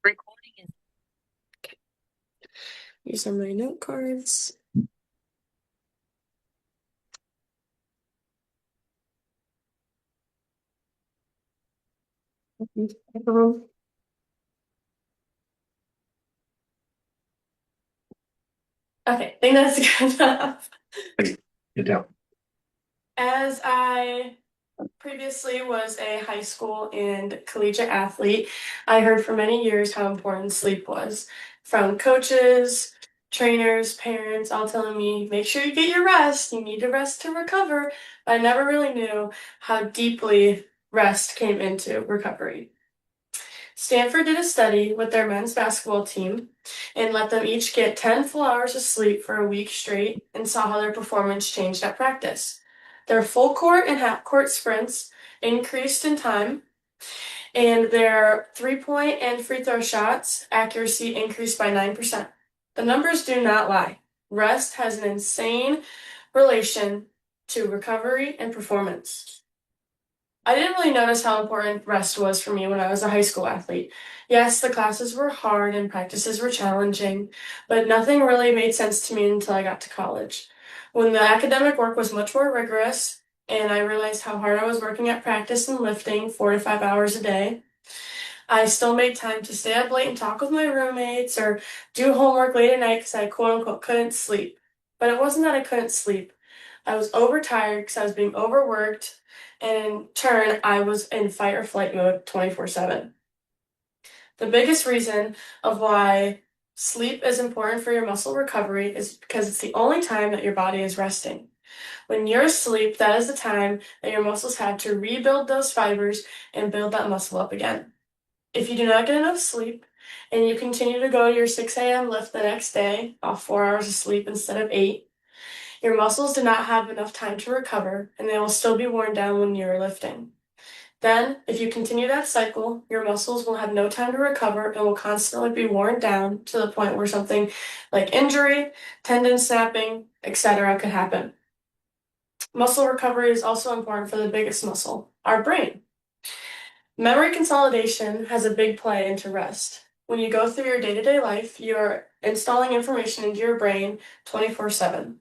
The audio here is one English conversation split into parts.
Recording is These are my note cards. Okay, I think that's good enough. Get down. As I previously was a high school and collegiate athlete, I heard for many years how important sleep was. From coaches, trainers, parents, all telling me, make sure you get your rest. You need to rest to recover. But I never really knew how deeply rest came into recovery. Stanford did a study with their men's basketball team and let them each get 10 full hours of sleep for a week straight and saw how their performance changed at practice. Their full court and half court sprints increased in time, and their 3-point and free throw shots accuracy increased by 9%. The numbers do not lie. Rest has an insane relation to recovery and performance. I didn't really notice how important rest was for me when I was a high school athlete. Yes, the classes were hard and practices were challenging, but nothing really made sense to me until I got to college. When the academic work was much more rigorous, and I realized how hard I was working at practice and lifting 4 to 5 hours a day, I still made time to stay up late and talk with my roommates or do homework late at night because I quote unquote couldn't sleep. But it wasn't that I couldn't sleep. I was overtired because I was being overworked, and in turn, I was in fight or flight mode 24/7. The biggest reason of why sleep is important for your muscle recovery is because it's the only time that your body is resting. When you're asleep, that is the time that your muscles have to rebuild those fibers and build that muscle up again. If you do not get enough sleep and you continue to go to your 6 a.m. lift the next day off 4 hours of sleep instead of 8, your muscles do not have enough time to recover and they will still be worn down when you're lifting. Then, if you continue that cycle, your muscles will have no time to recover and will constantly be worn down to the point where something like injury, tendon snapping, etc. could happen. Muscle recovery is also important for the biggest muscle, our brain. Memory consolidation has a big play into rest. When you go through your day-to-day life, you're installing information into your brain 24/7.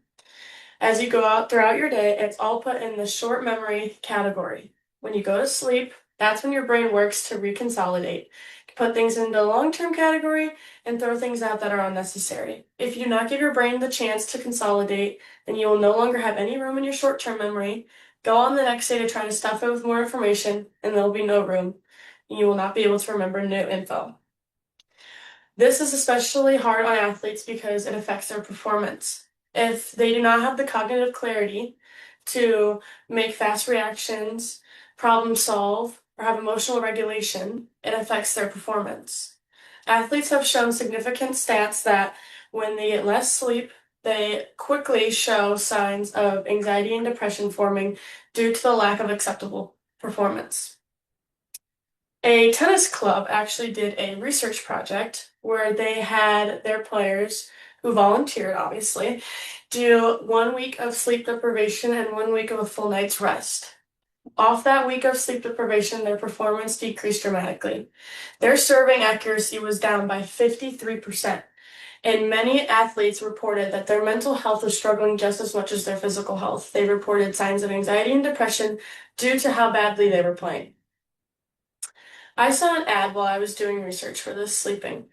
As you go out throughout your day, it's all put in the short memory category. When you go to sleep, that's when your brain works to reconsolidate, to put things into the long-term category and throw things out that are unnecessary. If you do not give your brain the chance to consolidate, then you will no longer have any room in your short-term memory. Go on the next day to try to stuff it with more information, and there will be no room. You will not be able to remember new info. This is especially hard on athletes because it affects their performance. If they do not have the cognitive clarity to make fast reactions, problem solve, or have emotional regulation, it affects their performance. Athletes have shown significant stats that when they get less sleep, they quickly show signs of anxiety and depression forming due to the lack of acceptable performance. A tennis club actually did a research project where they had their players, who volunteered obviously, do 1 week of sleep deprivation and 1 week of a full night's rest. Off that week of sleep deprivation, their performance decreased dramatically. Their serving accuracy was down by 53%, and many athletes reported that their mental health was struggling just as much as their physical health. They reported signs of anxiety and depression due to how badly they were playing. I saw an ad while I was doing research for this sleeping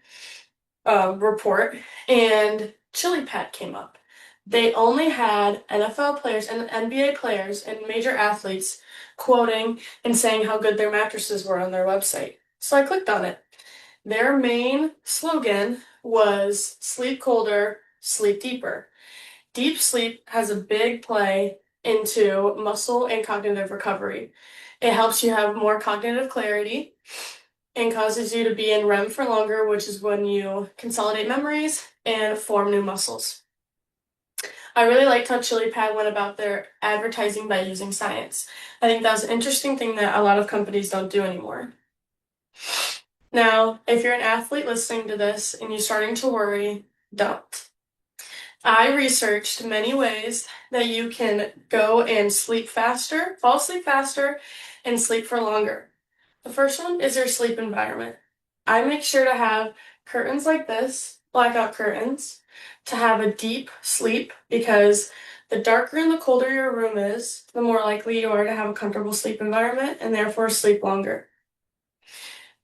report, and Chili Pet came up. They only had NFL players and NBA players and major athletes quoting and saying how good their mattresses were on their website. So I clicked on it. Their main slogan was sleep colder, sleep deeper. Deep sleep has a big play into muscle and cognitive recovery. It helps you have more cognitive clarity and causes you to be in REM for longer, which is when you consolidate memories and form new muscles. I really liked how Chili Pad went about their advertising by using science. I think that was an interesting thing that a lot of companies don't do anymore. Now, if you're an athlete listening to this and you're starting to worry, don't. I researched many ways that you can go and sleep faster, fall asleep faster, and sleep for longer. The first one is your sleep environment. I make sure to have curtains like this, blackout curtains, to have a deep sleep because the darker and the colder your room is, the more likely you are to have a comfortable sleep environment and therefore sleep longer.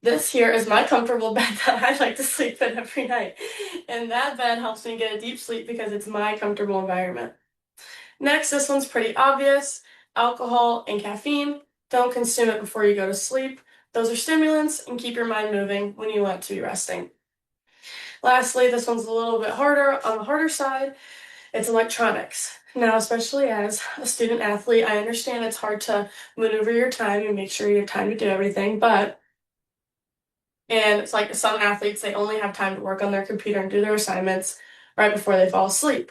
This here is my comfortable bed that I like to sleep in every night. And that bed helps me get a deep sleep because it's my comfortable environment. Next, this one's pretty obvious. Alcohol and caffeine. Don't consume it before you go to sleep. Those are stimulants and keep your mind moving when you want to be resting. Lastly, this one's a little bit harder on the harder side. It's electronics. Now, especially as a student athlete, I understand it's hard to maneuver your time and make sure you have time to do everything, and it's like some athletes, they only have time to work on their computer and do their assignments right before they fall asleep.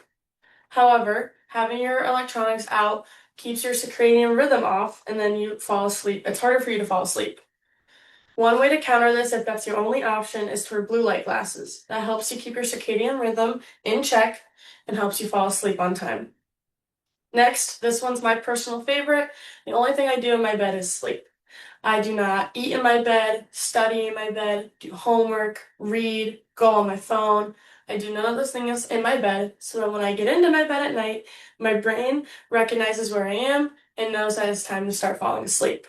However, having your electronics out keeps your circadian rhythm off and then you fall asleep. It's harder for you to fall asleep. One way to counter this, if that's your only option, is to wear blue light glasses. That helps you keep your circadian rhythm in check and helps you fall asleep on time. Next, this one's my personal favorite. The only thing I do in my bed is sleep. I do not eat in my bed, study in my bed, do homework, read, go on my phone. I do none of those things in my bed so that when I get into my bed at night, my brain recognizes where I am and knows that it's time to start falling asleep.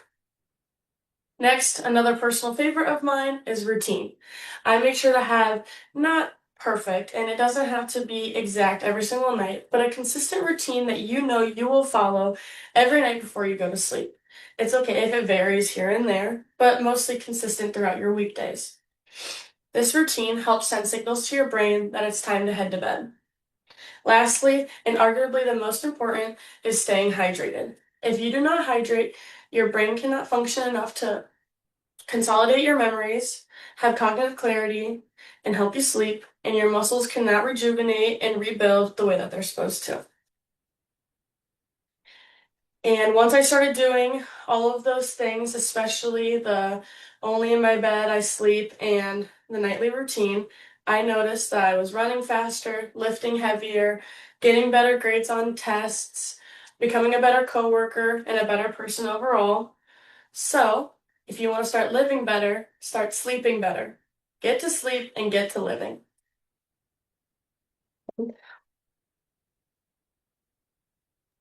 Next, another personal favorite of mine is routine. I make sure to have not perfect, and it doesn't have to be exact every single night, but a consistent routine that you know you will follow every night before you go to sleep. It's okay if it varies here and there, but mostly consistent throughout your weekdays. This routine helps send signals to your brain that it's time to head to bed. Lastly, and arguably the most important, is staying hydrated. If you do not hydrate, your brain cannot function enough to consolidate your memories, have cognitive clarity, and help you sleep, and your muscles cannot rejuvenate and rebuild the way that they're supposed to. And once I started doing all of those things, especially the only in my bed I sleep and the nightly routine, I noticed that I was running faster, lifting heavier, getting better grades on tests, becoming a better coworker, and a better person overall. So, if you want to start living better, start sleeping better. Get to sleep and get to living.